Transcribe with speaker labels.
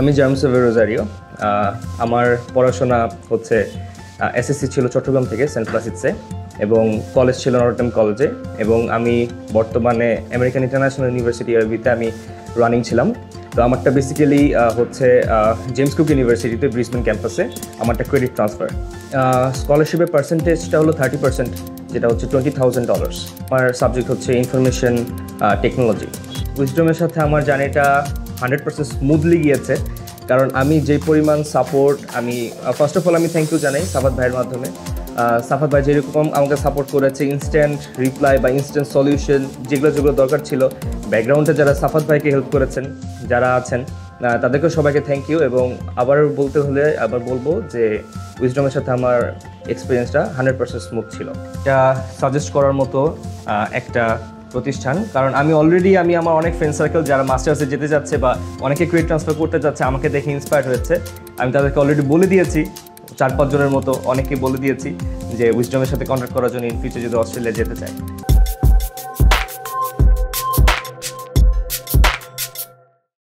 Speaker 1: আমি James Rosario. আমার পড়াশোনা হচ্ছে এসএসসি ছিল চট্টগ্রাম থেকে সেন্ট প্লাসিডসে এবং কলেজ ছিল নটরডেম কলেজে এবং আমি বর্তমানে আমেরিকান ইন্টারন্যাশনাল ইউনিভার্সিটি আরবিতে আমি রানিং ছিলাম। তো আমারটা বেসিক্যালি হচ্ছে জেমস কুক ইউনিভার্সিটিতে ব্রিসবেন ক্যাম্পাসে আমারটা ক্রেডিট ট্রান্সফার। স্কলারশিপের পার্সেন্টেজটা হলো 30%, যেটা হচ্ছে $20,000। আমার সাবজেক্ট হচ্ছে ইনফরমেশন টেকনোলজি। উইজডমের সাথে আমার জার্নিটা 100% স্মুথলি গিয়েছে, কারণ আমি যে পরিমাণ সাপোর্ট আমি ফার্স্ট অফ অল আমি থ্যাংক ইউ জানাই সাফাত ভাইয়ের মাধ্যমে। সাফাত ভাই যেরকম আমাকে সাপোর্ট করেছে, ইনস্ট্যান্ট রিপ্লাই বা ইনস্ট্যান্ট সলিউশন যেগুলো দরকার ছিল, ব্যাকগ্রাউন্ডে যারা সাফাত ভাইকে হেল্প করেছেন যারা আছেন তাদেরকে সবাইকে থ্যাংক ইউ। এবং আবার বলতে হলে আবার বলবো যে উইজডমের সাথে আমার এক্সপিরিয়েন্সটা 100% স্মুথ ছিল। এটা সাজেস্ট করার মতো একটা প্রতিষ্ঠান, কারণ আমি আমার অনেক ফ্রেন্ড সার্কেল যারা মাস্টার্সে যেতে যাচ্ছে বা অনেকে ক্রেডিট ট্রান্সফার করতে যাচ্ছে আমাকে দেখে ইন্সপায়ার্ড হয়েছে। আমি তাদেরকে অলরেডি বলে দিয়েছি, 4-5 জনের মতো অনেকে বলে দিয়েছি যে উইজডমের সাথে কন্ট্যাক্ট করার জন্য ইন ফিউচার যদি অস্ট্রেলিয়া যেতে চায়।